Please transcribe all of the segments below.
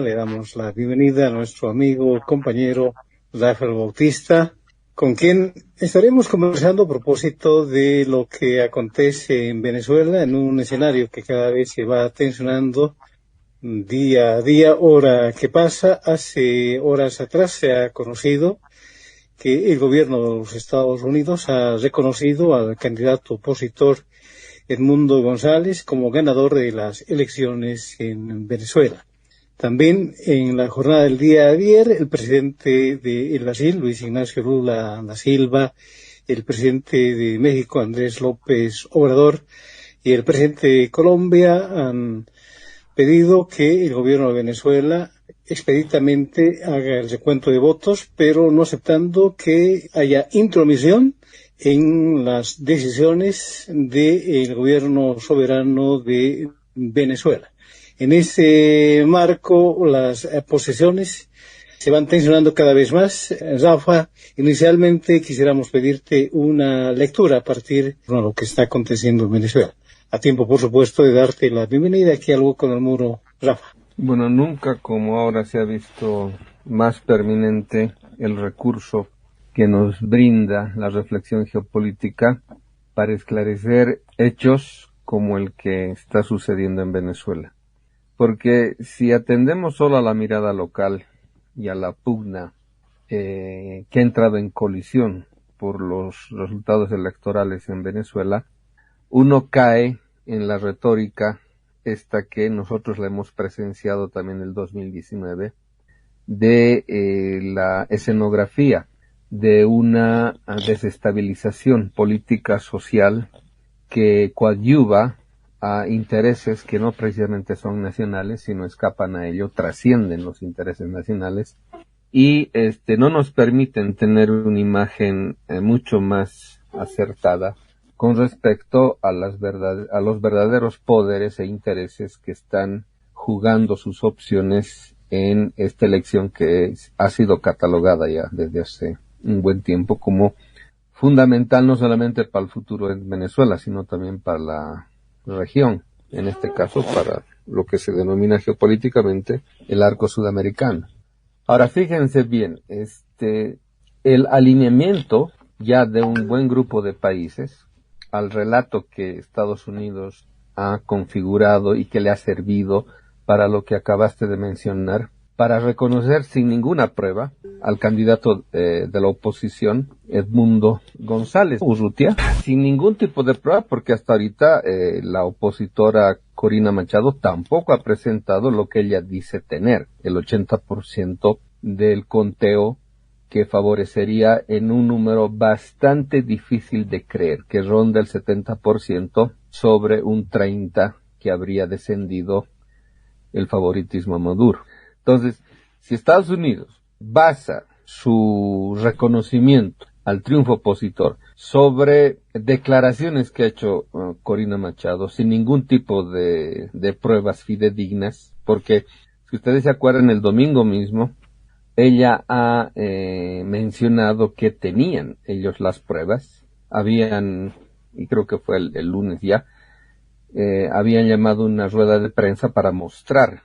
Le damos la bienvenida a nuestro amigo, compañero Rafael Bautista, con quien estaremos conversando a propósito de lo que acontece en Venezuela en un escenario que cada vez se va tensionando día a día, hora que pasa. Hace horas atrás se ha conocido que el gobierno de los Estados Unidos ha reconocido al candidato opositor Edmundo González como ganador de las elecciones en Venezuela. También en la jornada del día de ayer, el presidente de Brasil, Luis Ignacio Lula da Silva, el presidente de México, Andrés López Obrador, y el presidente de Colombia han pedido que el gobierno de Venezuela expeditamente haga el recuento de votos, pero no aceptando que haya intromisión en las decisiones del gobierno soberano de Venezuela. En ese marco, las posiciones se van tensionando cada vez más. Rafa, inicialmente quisiéramos pedirte una lectura a partir de lo que está aconteciendo en Venezuela. A tiempo, por supuesto, de darte la bienvenida aquí a Algo con el Muro, Rafa. Bueno, nunca como ahora se ha visto más permanente el recurso que nos brinda la reflexión geopolítica para esclarecer hechos como el que está sucediendo en Venezuela. Porque si atendemos solo a la mirada local y a la pugna que ha entrado en colisión por los resultados electorales en Venezuela, uno cae en la retórica esta que nosotros la hemos presenciado también en el 2019, de la escenografía de una desestabilización política social que coadyuva a intereses que no precisamente son nacionales, sino escapan a ello, trascienden los intereses nacionales y no nos permiten tener una imagen mucho más acertada con respecto a los verdaderos poderes e intereses que están jugando sus opciones en esta elección que ha sido catalogada ya desde hace un buen tiempo como fundamental no solamente para el futuro en Venezuela, sino también para la región, en este caso para lo que se denomina geopolíticamente el arco sudamericano. Ahora fíjense bien, el alineamiento ya de un buen grupo de países al relato que Estados Unidos ha configurado y que le ha servido para lo que acabaste de mencionar, para reconocer sin ninguna prueba al candidato de la oposición, Edmundo González Urrutia, sin ningún tipo de prueba, porque hasta ahorita la opositora Corina Machado tampoco ha presentado lo que ella dice tener, el 80% del conteo que favorecería en un número bastante difícil de creer, que ronda el 70% sobre un 30% que habría descendido el favoritismo a Maduro. Entonces, si Estados Unidos basa su reconocimiento al triunfo opositor sobre declaraciones que ha hecho Corina Machado, sin ningún tipo de pruebas fidedignas, porque si ustedes se acuerdan, el domingo mismo, ella ha mencionado que tenían ellos las pruebas, y creo que fue el lunes ya, habían llamado una rueda de prensa para mostrar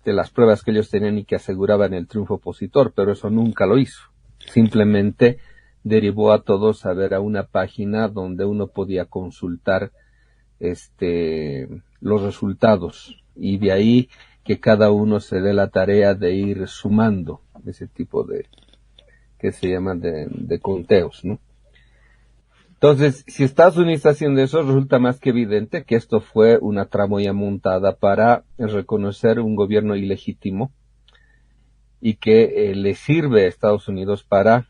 las pruebas que ellos tenían y que aseguraban el triunfo opositor, pero eso nunca lo hizo. Simplemente derivó a todos a ver a una página donde uno podía consultar los resultados, y de ahí que cada uno se dé la tarea de ir sumando ese tipo de, que se llaman de conteos, ¿no? Entonces, si Estados Unidos está haciendo eso, resulta más que evidente que esto fue una tramoya montada para reconocer un gobierno ilegítimo y que le sirve a Estados Unidos para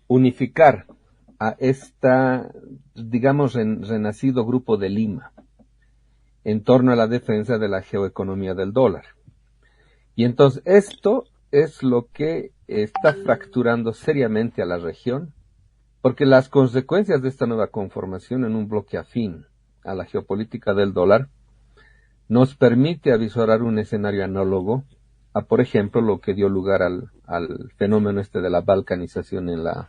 unificar a digamos, renacido Grupo de Lima en torno a la defensa de la geoeconomía del dólar. Y entonces esto es lo que está fracturando seriamente a la región, porque las consecuencias de esta nueva conformación en un bloque afín a la geopolítica del dólar nos permite avisorar un escenario análogo a, por ejemplo, lo que dio lugar al fenómeno de la balcanización en la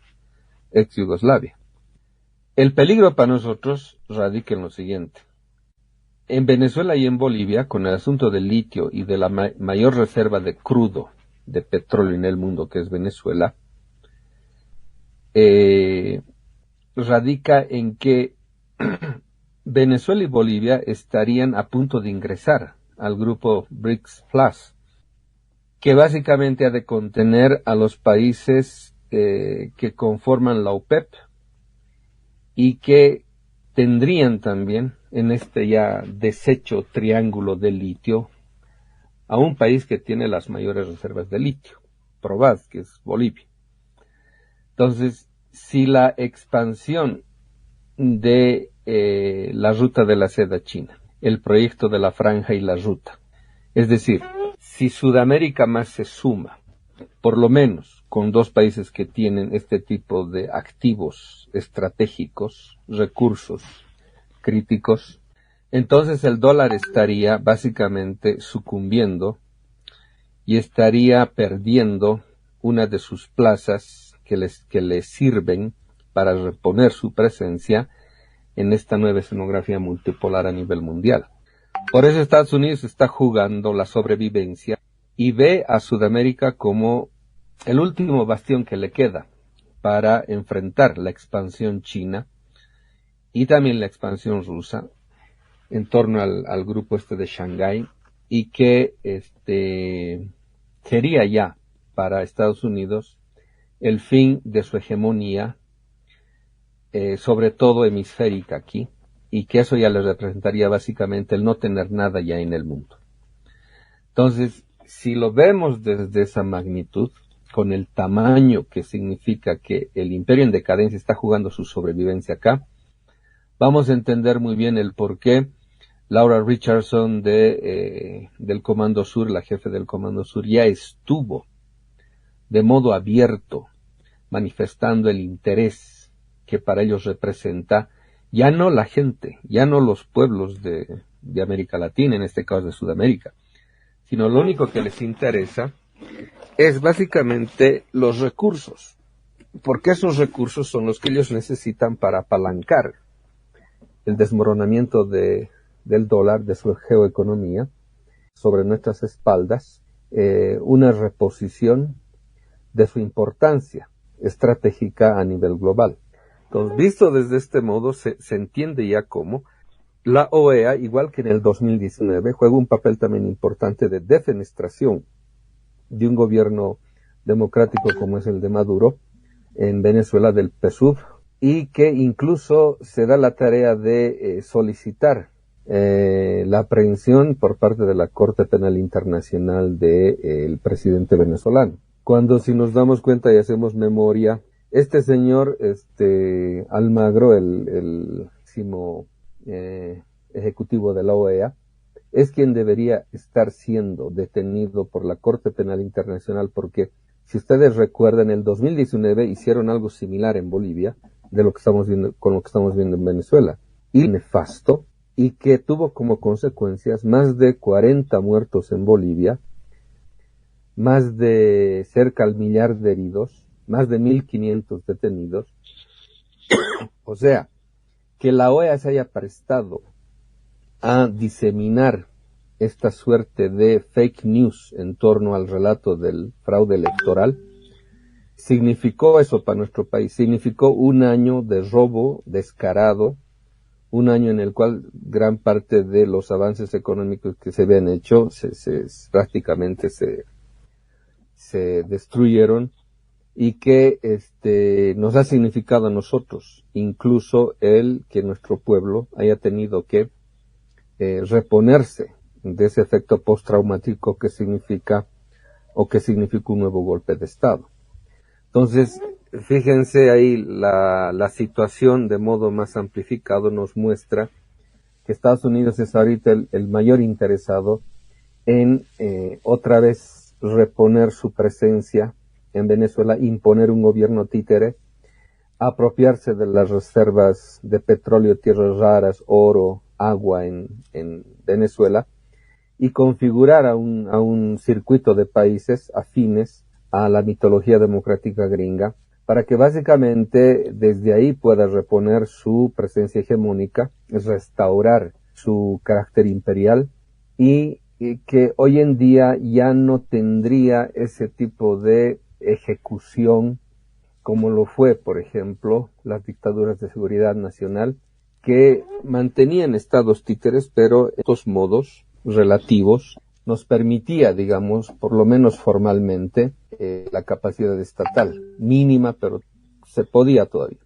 ex Yugoslavia. El peligro para nosotros radica en lo siguiente. En Venezuela y en Bolivia, con el asunto del litio y de la mayor reserva de crudo, de petróleo en el mundo, que es Venezuela, radica en que Venezuela y Bolivia estarían a punto de ingresar al grupo BRICS Plus, que básicamente ha de contener a los países que conforman la OPEP y que tendrían también en este ya deshecho triángulo de litio a un país que tiene las mayores reservas de litio, probad, que es Bolivia. Entonces, si la expansión de la ruta de la seda china, el proyecto de la franja y la ruta, es decir, si Sudamérica más se suma, por lo menos con dos países que tienen este tipo de activos estratégicos, recursos críticos, entonces el dólar estaría básicamente sucumbiendo y estaría perdiendo una de sus plazas que le sirven para reponer su presencia en esta nueva escenografía multipolar a nivel mundial. Por eso Estados Unidos está jugando la sobrevivencia y ve a Sudamérica como el último bastión que le queda para enfrentar la expansión china y también la expansión rusa en torno al grupo de Shanghái, y que sería ya para Estados Unidos el fin de su hegemonía, sobre todo hemisférica aquí, y que eso ya le representaría básicamente el no tener nada ya en el mundo. Entonces, si lo vemos desde esa magnitud, con el tamaño que significa que el imperio en decadencia está jugando su sobrevivencia acá, vamos a entender muy bien el por qué Laura Richardson del Comando Sur, la jefe del Comando Sur, ya estuvo de modo abierto manifestando el interés que para ellos representa ya no la gente, ya no los pueblos de América Latina, en este caso de Sudamérica, sino lo único que les interesa es básicamente los recursos, porque esos recursos son los que ellos necesitan para apalancar el desmoronamiento del dólar, de su geoeconomía, sobre nuestras espaldas, una reposición de su importancia estratégica a nivel global. Entonces, visto desde este modo, se entiende ya cómo la OEA, igual que en el 2019, juega un papel también importante de defenestración de un gobierno democrático como es el de Maduro en Venezuela, del PSUV, y que incluso se da la tarea de solicitar la aprehensión por parte de la Corte Penal Internacional del presidente venezolano. Cuando, si nos damos cuenta y hacemos memoria, este señor Almagro, el máximo ejecutivo de la OEA, es quien debería estar siendo detenido por la Corte Penal Internacional, porque si ustedes recuerdan, en el 2019 hicieron algo similar en Bolivia de lo que estamos viendo, con lo que estamos viendo en Venezuela, y nefasto, y que tuvo como consecuencias más de 40 muertos en Bolivia, más de cerca al millar de heridos, más de 1.500 detenidos. O sea, que la OEA se haya prestado a diseminar esta suerte de fake news en torno al relato del fraude electoral, significó eso para nuestro país, significó un año de robo descarado, un año en el cual gran parte de los avances económicos que se habían hecho prácticamente se destruyeron, y que nos ha significado a nosotros incluso el que nuestro pueblo haya tenido que reponerse de ese efecto postraumático que significa un nuevo golpe de Estado. Entonces, fíjense ahí, la situación de modo más amplificado nos muestra que Estados Unidos es ahorita el mayor interesado en otra vez reponer su presencia en Venezuela, imponer un gobierno títere, apropiarse de las reservas de petróleo, tierras raras, oro, agua en Venezuela, y configurar a un circuito de países afines a la mitología democrática gringa, para que básicamente desde ahí pueda reponer su presencia hegemónica, restaurar su carácter imperial y que hoy en día ya no tendría ese tipo de ejecución como lo fue, por ejemplo, las dictaduras de seguridad nacional, que mantenían estados títeres, pero estos modos relativos nos permitía, digamos, por lo menos formalmente, la capacidad estatal, mínima, pero se podía todavía.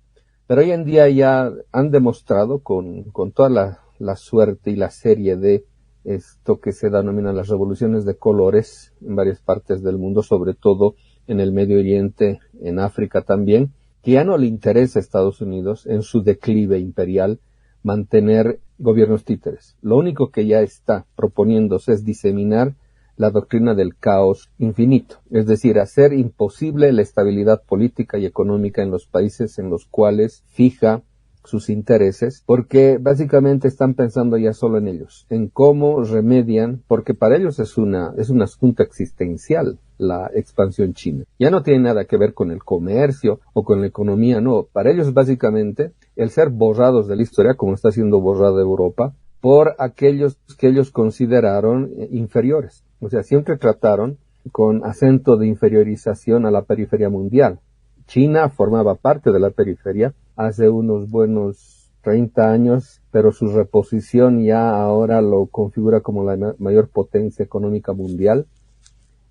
Pero hoy en día ya han demostrado con toda la suerte y la serie de esto que se denomina las revoluciones de colores en varias partes del mundo, sobre todo en el Medio Oriente, en África también, que ya no le interesa a Estados Unidos en su declive imperial mantener gobiernos títeres. Lo único que ya está proponiéndose es diseminar la doctrina del caos infinito, es decir, hacer imposible la estabilidad política y económica en los países en los cuales fija sus intereses, porque básicamente están pensando ya solo en ellos, en cómo remedian, porque para ellos es un asunto existencial la expansión china. Ya no tiene nada que ver con el comercio o con la economía, no. Para ellos básicamente el ser borrados de la historia, como está siendo borrada Europa, por aquellos que ellos consideraron inferiores. O sea, siempre trataron con acento de inferiorización a la periferia mundial. China formaba parte de la periferia hace unos buenos 30 años, pero su reposición ya ahora lo configura como la mayor potencia económica mundial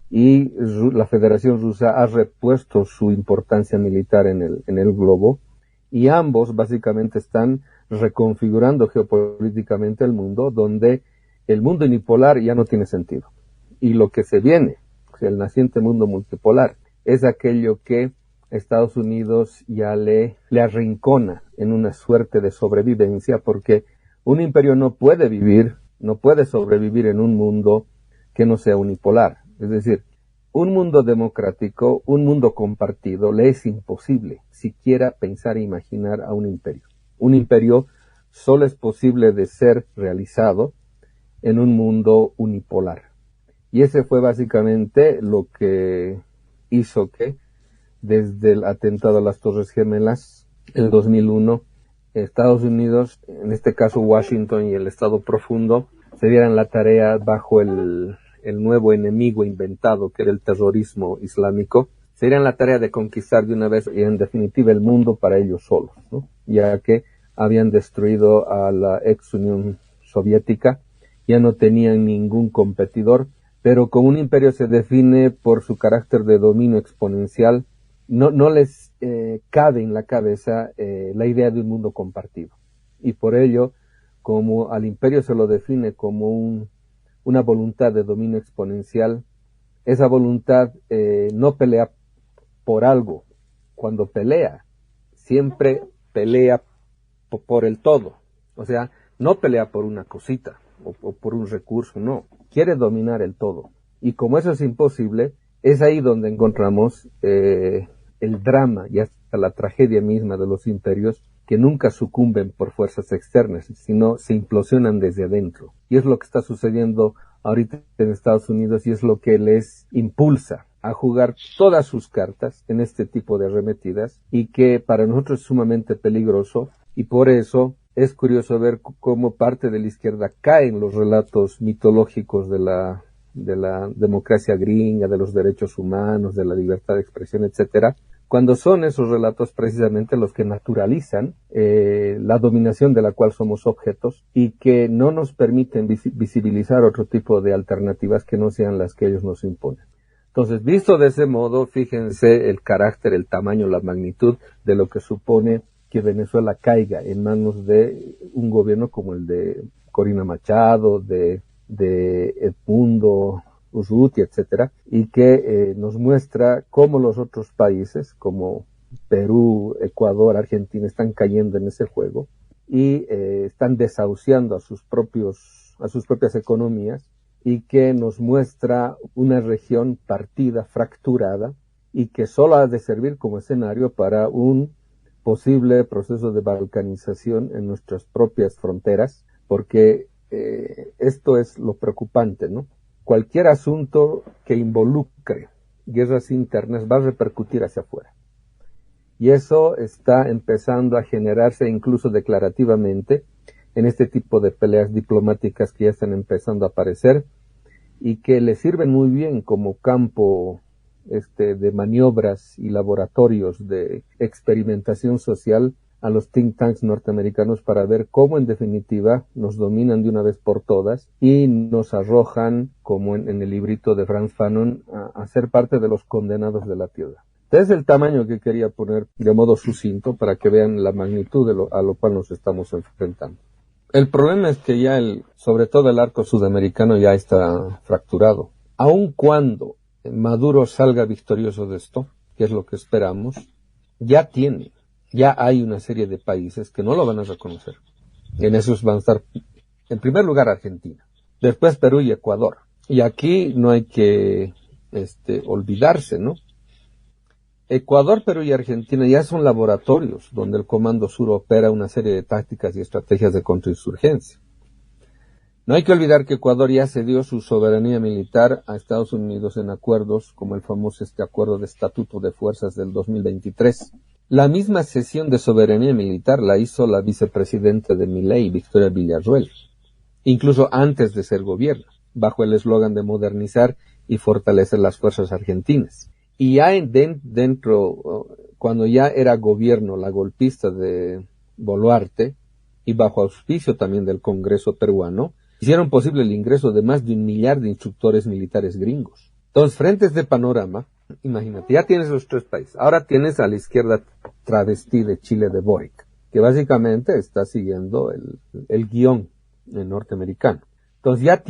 y la Federación Rusa ha repuesto su importancia militar en el globo y ambos básicamente están reconfigurando geopolíticamente el mundo, donde el mundo unipolar ya no tiene sentido. Y lo que se viene, o sea, el naciente mundo multipolar, es aquello que Estados Unidos ya le arrincona en una suerte de sobrevivencia, porque un imperio no puede sobrevivir en un mundo que no sea unipolar. Es decir, un mundo democrático, un mundo compartido, le es imposible siquiera pensar e imaginar a un imperio. Un imperio solo es posible de ser realizado en un mundo unipolar. Y ese fue básicamente lo que hizo que desde el atentado a las Torres Gemelas, el 2001, Estados Unidos, en este caso Washington y el Estado Profundo, se dieran la tarea bajo el nuevo enemigo inventado, que era el terrorismo islámico, se dieran la tarea de conquistar de una vez y en definitiva el mundo para ellos solos, ¿no? Ya que habían destruido a la ex Unión Soviética, ya no tenían ningún competidor, pero como un imperio se define por su carácter de dominio exponencial, no les cabe en la cabeza la idea de un mundo compartido. Y por ello, como al imperio se lo define como una voluntad de dominio exponencial, esa voluntad no pelea por algo. Cuando pelea, siempre pelea por el todo. O sea, no pelea por una cosita o por un recurso, no. Quiere dominar el todo. Y como eso es imposible, es ahí donde encontramos el drama y hasta la tragedia misma de los imperios, que nunca sucumben por fuerzas externas, sino se implosionan desde adentro. Y es lo que está sucediendo ahorita en Estados Unidos y es lo que les impulsa a jugar todas sus cartas en este tipo de arremetidas y que para nosotros es sumamente peligroso y por eso es curioso ver cómo parte de la izquierda cae en los relatos mitológicos de la democracia gringa, de los derechos humanos, de la libertad de expresión, etcétera, cuando son esos relatos precisamente los que naturalizan la dominación de la cual somos objetos y que no nos permiten visibilizar otro tipo de alternativas que no sean las que ellos nos imponen. Entonces, visto de ese modo, fíjense el carácter, el tamaño, la magnitud de lo que supone que Venezuela caiga en manos de un gobierno como el de Corina Machado, de Edmundo Urrutia, etcétera, y que nos muestra cómo los otros países, como Perú, Ecuador, Argentina, están cayendo en ese juego y están desahuciando a sus propias economías, y que nos muestra una región partida, fracturada, y que solo ha de servir como escenario para un posible proceso de balcanización en nuestras propias fronteras, porque esto es lo preocupante, ¿no? Cualquier asunto que involucre guerras internas va a repercutir hacia afuera. Y eso está empezando a generarse incluso declarativamente en este tipo de peleas diplomáticas que ya están empezando a aparecer y que le sirven muy bien como campo de maniobras y laboratorios de experimentación social a los think tanks norteamericanos para ver cómo en definitiva nos dominan de una vez por todas y nos arrojan, como en el librito de Frantz Fanon, a ser parte de los condenados de la tierra. Este es el tamaño que quería poner de modo sucinto para que vean la magnitud a lo cual nos estamos enfrentando. El problema es que ya sobre todo el arco sudamericano ya está fracturado. Aun cuando Maduro salga victorioso de esto, que es lo que esperamos, ya hay una serie de países que no lo van a reconocer. En esos van a estar, en primer lugar, Argentina, después Perú y Ecuador. Y aquí no hay que olvidarse, ¿no? Ecuador, Perú y Argentina ya son laboratorios donde el Comando Sur opera una serie de tácticas y estrategias de contrainsurgencia. No hay que olvidar que Ecuador ya cedió su soberanía militar a Estados Unidos en acuerdos como el famoso acuerdo de estatuto de fuerzas del 2023. La misma cesión de soberanía militar la hizo la vicepresidenta de Milei, Victoria Villarruel, incluso antes de ser gobierno, bajo el eslogan de modernizar y fortalecer las fuerzas argentinas. Y ya dentro, cuando ya era gobierno la golpista de Boluarte, y bajo auspicio también del Congreso peruano, hicieron posible el ingreso de más de 1 millar de instructores militares gringos. Entonces, frente a este panorama, imagínate, ya tienes los 3 países. Ahora tienes a la izquierda travestí de Chile de Boric, que básicamente está siguiendo el guión norteamericano. Entonces ya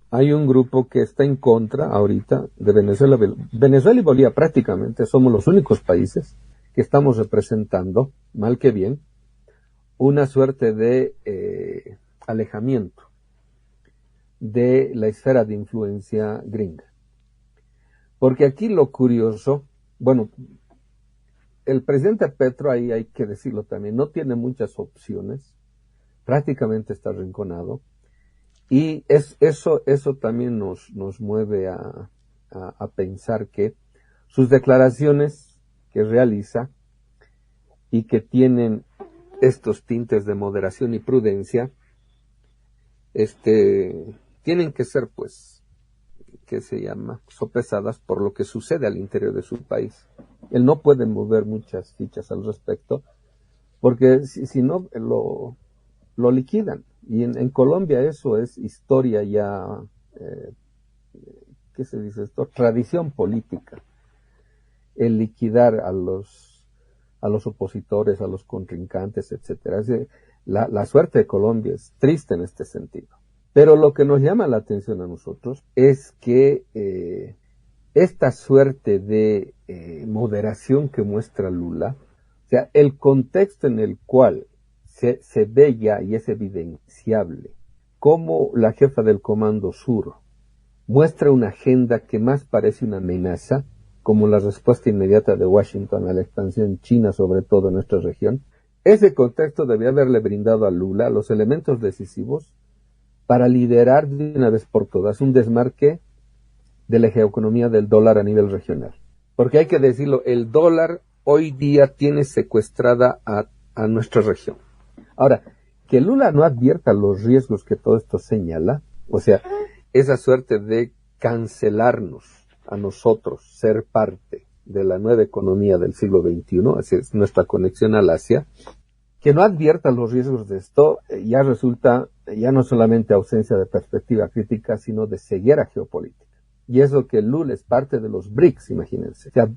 hay un grupo que está en contra ahorita de Venezuela. Venezuela y Bolivia prácticamente somos los únicos países que estamos representando, mal que bien, una suerte de alejamiento de la esfera de influencia gringa. Porque aquí lo curioso, bueno, el presidente Petro, ahí hay que decirlo también, no tiene muchas opciones, prácticamente está arrinconado. Y eso también nos mueve a pensar que sus declaraciones que realiza y que tienen estos tintes de moderación y prudencia, tienen que ser, pues, ¿qué se llama?, sopesadas por lo que sucede al interior de su país. Él no puede mover muchas fichas al respecto, porque si no, lo liquidan. Y en Colombia eso es historia ya, ¿qué se dice esto? Tradición política. El liquidar a los opositores, a los contrincantes, etcétera. La suerte de Colombia es triste en este sentido. Pero lo que nos llama la atención a nosotros es que esta suerte de moderación que muestra Lula, o sea, el contexto en el cual se ve ya y es evidenciable cómo la jefa del Comando Sur muestra una agenda que más parece una amenaza, como la respuesta inmediata de Washington a la expansión china, sobre todo en nuestra región. Ese contexto debía haberle brindado a Lula los elementos decisivos para liderar de una vez por todas un desmarque de la geoeconomía del dólar a nivel regional. Porque hay que decirlo, el dólar hoy día tiene secuestrada a nuestra región. Ahora, que Lula no advierta los riesgos que todo esto señala, o sea, esa suerte de cancelarnos a nosotros, ser parte de la nueva economía del siglo XXI, así es nuestra conexión al Asia, que no advierta los riesgos de esto, ya resulta ya no solamente ausencia de perspectiva crítica, sino de ceguera geopolítica. Y eso que Lula es parte de los BRICS, imagínense. O sea,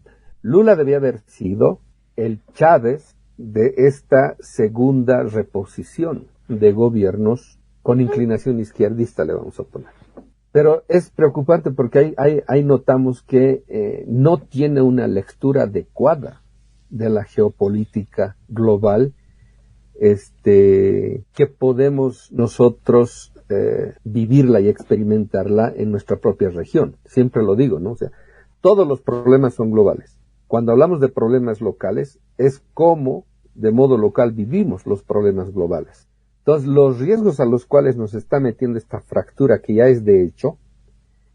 Lula debía haber sido el Chávez de esta segunda reposición de gobiernos con inclinación izquierdista, le vamos a poner. Pero es preocupante porque ahí notamos que no tiene una lectura adecuada de la geopolítica global, que podemos nosotros vivirla y experimentarla en nuestra propia región. Siempre lo digo, ¿no? O sea, todos los problemas son globales. Cuando hablamos de problemas locales, es cómo de modo local vivimos los problemas globales. Entonces, los riesgos a los cuales nos está metiendo esta fractura, que ya es de hecho,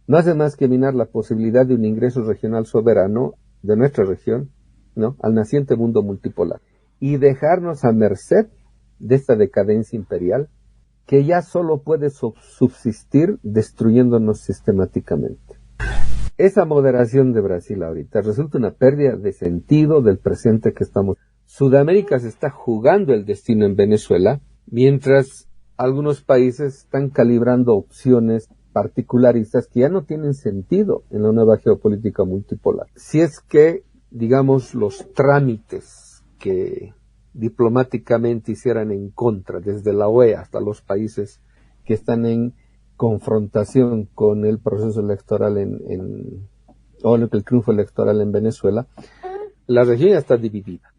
no hace más que minar la posibilidad de un ingreso regional soberano de nuestra región, ¿no?, al naciente mundo multipolar, y dejarnos a merced de esta decadencia imperial que ya solo puede subsistir destruyéndonos sistemáticamente. Esa moderación de Brasil ahorita resulta una pérdida de sentido del presente que estamos. Sudamérica se está jugando el destino en Venezuela, mientras algunos países están calibrando opciones particularistas que ya no tienen sentido en la nueva geopolítica multipolar. Si es que, digamos, los trámites que diplomáticamente hicieran en contra, desde la OEA hasta los países que están en confrontación con el proceso electoral o el triunfo electoral en Venezuela, la región ya está dividida.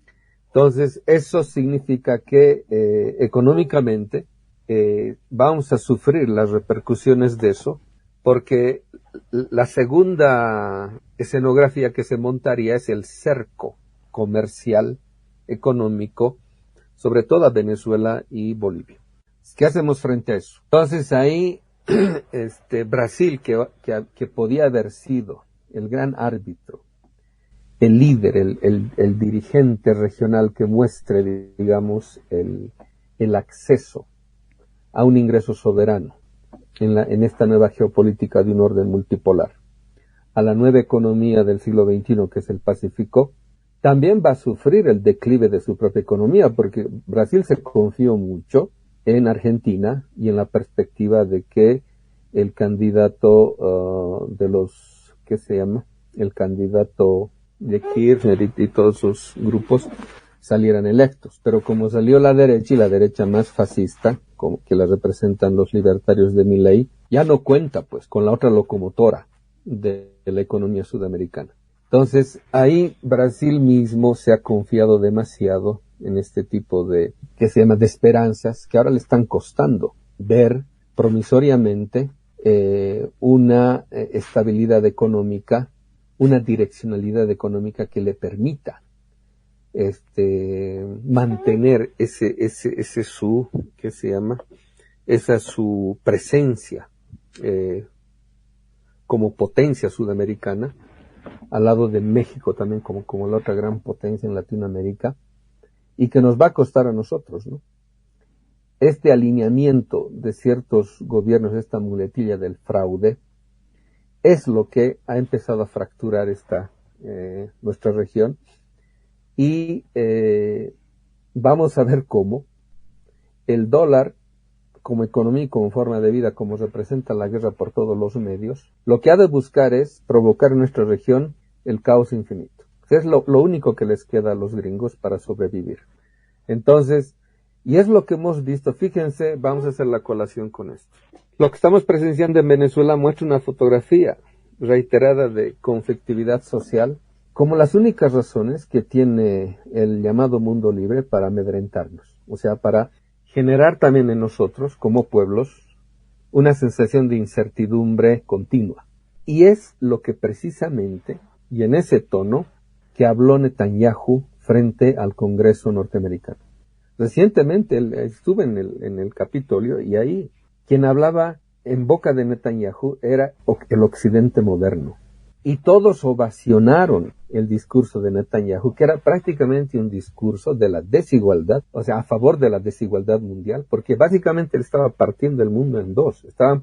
Entonces, eso significa que económicamente vamos a sufrir las repercusiones de eso, porque la segunda escenografía que se montaría es el cerco comercial, económico, sobre todo a Venezuela y Bolivia. ¿Qué hacemos frente a eso? Entonces ahí Brasil, que podía haber sido el gran árbitro, el líder, el dirigente regional que muestre, digamos, el acceso a un ingreso soberano en esta nueva geopolítica de un orden multipolar, a la nueva economía del siglo XXI, que es el Pacífico, también va a sufrir el declive de su propia economía, porque Brasil se confió mucho en Argentina y en la perspectiva de que el candidato el candidato de Kirchner y todos sus grupos salieran electos. Pero como salió la derecha, y la derecha más fascista, como que la representan los libertarios de Milei, ya no cuenta pues con la otra locomotora de la economía sudamericana. Entonces, ahí Brasil mismo se ha confiado demasiado en este tipo de esperanzas, que ahora le están costando ver promisoriamente una estabilidad económica, una direccionalidad económica que le permita mantener su presencia como potencia sudamericana, al lado de México también como la otra gran potencia en Latinoamérica, y que nos va a costar a nosotros, ¿no? Este alineamiento de ciertos gobiernos, esta muletilla del fraude, es lo que ha empezado a fracturar nuestra región, y vamos a ver cómo el dólar, como economía y como forma de vida, como representa la guerra por todos los medios, lo que ha de buscar es provocar en nuestra región el caos infinito. Es lo único que les queda a los gringos para sobrevivir. Entonces, y es lo que hemos visto, fíjense, vamos a hacer la colación con esto. Lo que estamos presenciando en Venezuela muestra una fotografía reiterada de conflictividad social como las únicas razones que tiene el llamado mundo libre para amedrentarnos, o sea, para generar también en nosotros, como pueblos, una sensación de incertidumbre continua. Y es lo que precisamente, y en ese tono, que habló Netanyahu frente al Congreso norteamericano. Recientemente estuve en el Capitolio, y ahí quien hablaba en boca de Netanyahu era el occidente moderno. Y todos ovacionaron el discurso de Netanyahu, que era prácticamente un discurso de la desigualdad, o sea, a favor de la desigualdad mundial, porque básicamente él estaba partiendo el mundo en dos. Estaba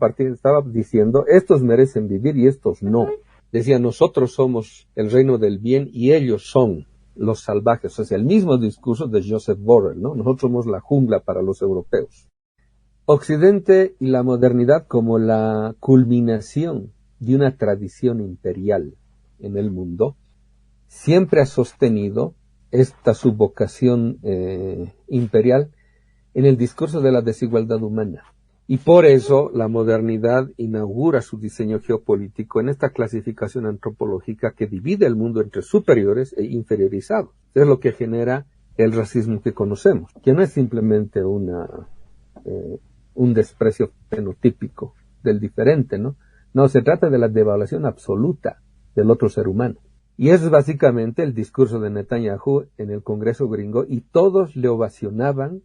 diciendo, estos merecen vivir y estos no. Decía, nosotros somos el reino del bien y ellos son los salvajes. O sea, el mismo discurso de Joseph Borrell, ¿no? Nosotros somos la jungla para los europeos. Occidente y la modernidad como la culminación de una tradición imperial en el mundo, siempre ha sostenido esta subvocación imperial en el discurso de la desigualdad humana. Y por eso la modernidad inaugura su diseño geopolítico en esta clasificación antropológica que divide el mundo entre superiores e inferiorizados. Es lo que genera el racismo que conocemos, que no es simplemente un desprecio fenotípico del diferente, ¿no? No, se trata de la devaluación absoluta del otro ser humano. Y ese es básicamente el discurso de Netanyahu en el Congreso gringo, y todos le ovacionaban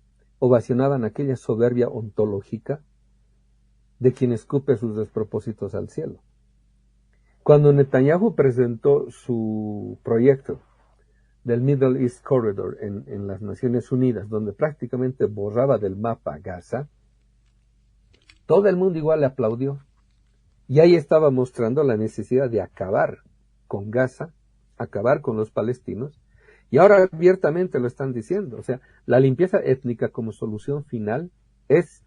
aquella soberbia ontológica de quien escupe sus despropósitos al cielo. Cuando Netanyahu presentó su proyecto del Middle East Corridor en las Naciones Unidas, donde prácticamente borraba del mapa Gaza, todo el mundo igual le aplaudió. Y ahí estaba mostrando la necesidad de acabar con Gaza, acabar con los palestinos, y ahora abiertamente lo están diciendo. O sea, la limpieza étnica como solución final es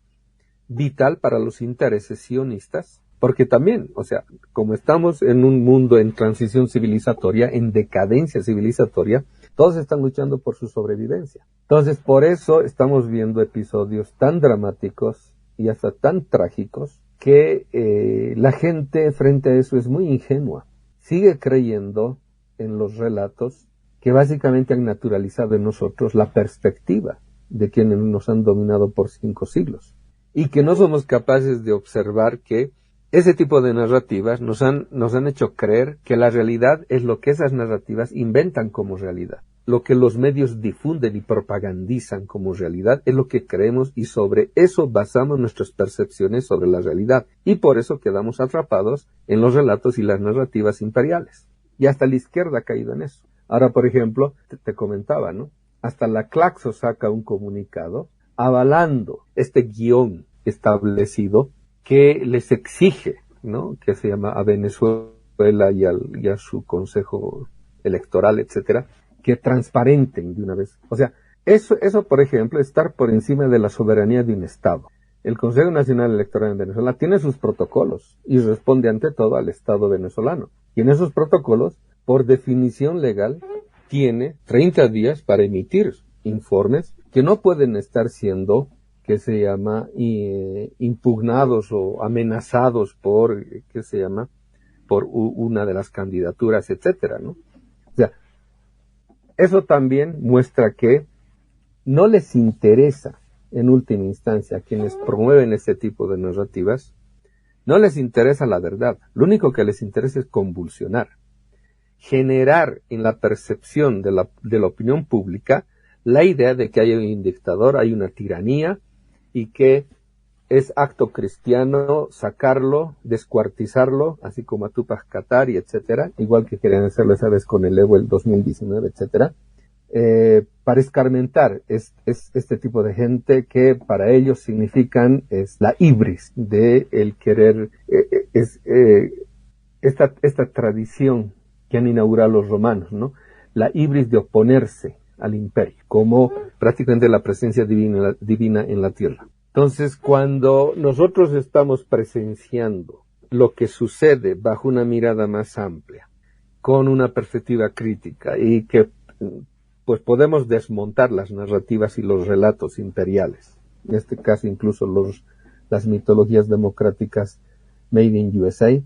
vital para los intereses sionistas, porque también, o sea, como estamos en un mundo en transición civilizatoria, en decadencia civilizatoria, todos están luchando por su sobrevivencia. Entonces, por eso estamos viendo episodios tan dramáticos y hasta tan trágicos que la gente frente a eso es muy ingenua. Sigue creyendo en los relatos que básicamente han naturalizado en nosotros la perspectiva de quienes nos han dominado por 5 siglos. Y que no somos capaces de observar que ese tipo de narrativas nos han hecho creer que la realidad es lo que esas narrativas inventan como realidad. Lo que los medios difunden y propagandizan como realidad es lo que creemos, y sobre eso basamos nuestras percepciones sobre la realidad. Y por eso quedamos atrapados en los relatos y las narrativas imperiales. Y hasta la izquierda ha caído en eso. Ahora, por ejemplo, te comentaba, ¿no? Hasta la Claxo saca un comunicado avalando este guión establecido que les exige, ¿no? Que se llama a Venezuela y a su consejo electoral, etcétera, que transparenten de una vez. O sea, eso, por ejemplo, estar por encima de la soberanía de un Estado. El Consejo Nacional Electoral en Venezuela tiene sus protocolos y responde ante todo al Estado venezolano. Y en esos protocolos, por definición legal, tiene 30 días para emitir informes que no pueden estar siendo, que se llama, impugnados o amenazados por, por una de las candidaturas, etcétera, ¿no? O sea, eso también muestra que no les interesa, en última instancia, a quienes promueven este tipo de narrativas, no les interesa la verdad. Lo único que les interesa es convulsionar, generar en la percepción de la opinión pública la idea de que hay un dictador, hay una tiranía, y que es acto cristiano sacarlo, descuartizarlo, así como a Tupac Katari, etcétera, igual que querían hacerlo esa vez con el Evo el 2019, etcétera, para escarmentar este tipo de gente que para ellos significan es la ibris de el querer, esta tradición que han inaugurado los romanos, ¿no? La ibris de oponerse al imperio, como prácticamente la presencia divina en la tierra. Entonces, cuando nosotros estamos presenciando lo que sucede bajo una mirada más amplia, con una perspectiva crítica, y que pues podemos desmontar las narrativas y los relatos imperiales, en este caso incluso las mitologías democráticas made in USA,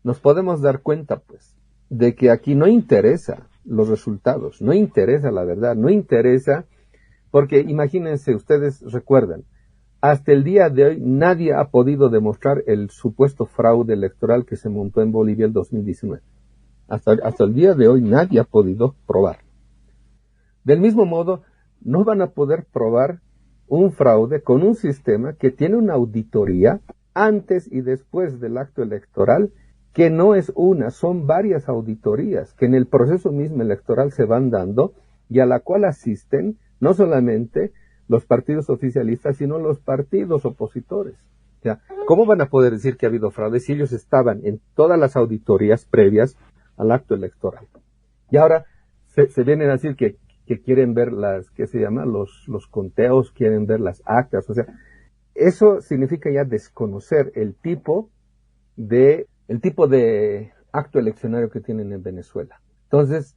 nos podemos dar cuenta pues de que aquí no interesa los resultados, no interesa la verdad, no interesa, porque imagínense, ustedes recuerdan, hasta el día de hoy nadie ha podido demostrar el supuesto fraude electoral que se montó en Bolivia el 2019. Hasta el día de hoy nadie ha podido probar. Del mismo modo, no van a poder probar un fraude con un sistema que tiene una auditoría antes y después del acto electoral, que no es una, son varias auditorías que en el proceso mismo electoral se van dando y a la cual asisten no solamente los partidos oficialistas, sino los partidos opositores. O sea, ¿cómo van a poder decir que ha habido fraude si ellos estaban en todas las auditorías previas al acto electoral? Y ahora se vienen a decir que quieren ver los conteos, quieren ver las actas. O sea, eso significa ya desconocer el tipo de acto eleccionario que tienen en Venezuela. Entonces,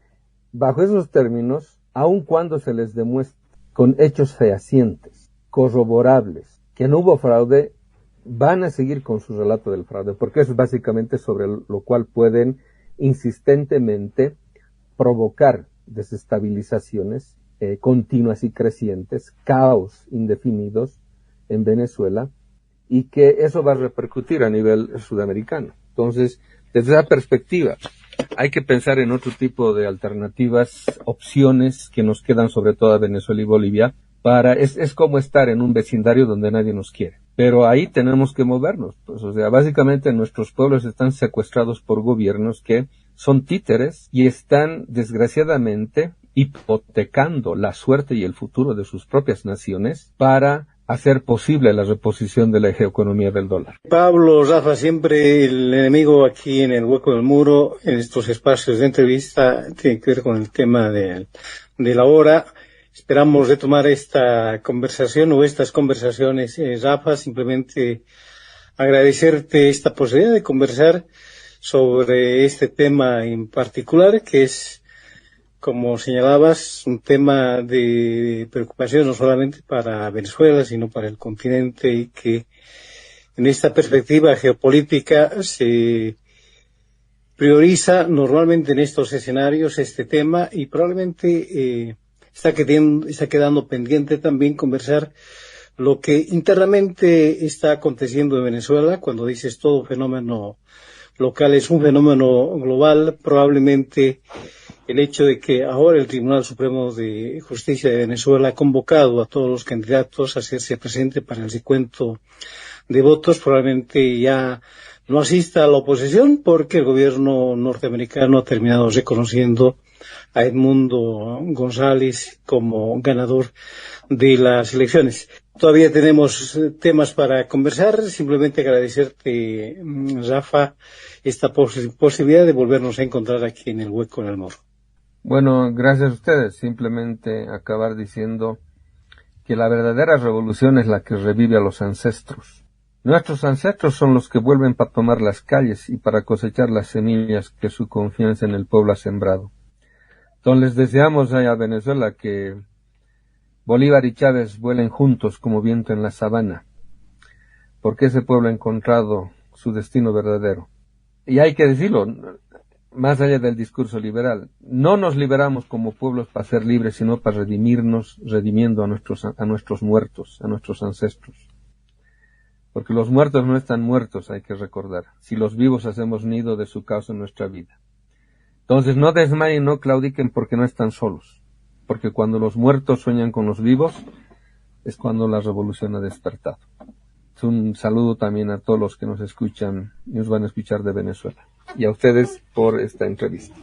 bajo esos términos, aun cuando se les demuestre con hechos fehacientes, corroborables, que no hubo fraude, van a seguir con su relato del fraude, porque eso es básicamente sobre lo cual pueden insistentemente provocar desestabilizaciones continuas y crecientes, caos indefinidos en Venezuela, y que eso va a repercutir a nivel sudamericano. Entonces, desde esa perspectiva, hay que pensar en otro tipo de alternativas, opciones que nos quedan sobre todo a Venezuela y Bolivia. Es como estar en un vecindario donde nadie nos quiere. Pero ahí tenemos que movernos. Pues, o sea, básicamente nuestros pueblos están secuestrados por gobiernos que son títeres y están, desgraciadamente, hipotecando la suerte y el futuro de sus propias naciones para hacer posible la reposición de la geoeconomía del dólar. Pablo, Rafa, siempre el enemigo aquí en el hueco del muro, en estos espacios de entrevista, tiene que ver con el tema de la hora. Esperamos retomar esta conversación o estas conversaciones, Rafa, simplemente agradecerte esta posibilidad de conversar sobre este tema en particular, que es, como señalabas, un tema de preocupación no solamente para Venezuela, sino para el continente, y que en esta perspectiva geopolítica se prioriza normalmente en estos escenarios este tema, y probablemente está quedando pendiente también conversar lo que internamente está aconteciendo en Venezuela. Cuando dices todo fenómeno local es un fenómeno global, probablemente el hecho de que ahora el Tribunal Supremo de Justicia de Venezuela ha convocado a todos los candidatos a hacerse presente para el recuento de votos, probablemente ya no asista a la oposición, porque el gobierno norteamericano ha terminado reconociendo a Edmundo González como ganador de las elecciones. Todavía tenemos temas para conversar. Simplemente agradecerte, Rafa, esta posibilidad de volvernos a encontrar aquí en el hueco en el muro. Bueno, gracias a ustedes. Simplemente acabar diciendo que la verdadera revolución es la que revive a los ancestros. Nuestros ancestros son los que vuelven para tomar las calles y para cosechar las semillas que su confianza en el pueblo ha sembrado. Entonces deseamos a Venezuela que Bolívar y Chávez vuelen juntos como viento en la sabana, porque ese pueblo ha encontrado su destino verdadero. Y hay que decirlo, más allá del discurso liberal, no nos liberamos como pueblos para ser libres, sino para redimirnos, redimiendo a nuestros muertos, a nuestros ancestros. Porque los muertos no están muertos, hay que recordar. Si los vivos hacemos nido de su causa en nuestra vida. Entonces no desmayen, no claudiquen, porque no están solos. Porque cuando los muertos sueñan con los vivos, es cuando la revolución ha despertado. Es un saludo también a todos los que nos escuchan y nos van a escuchar de Venezuela. Y a ustedes por esta entrevista.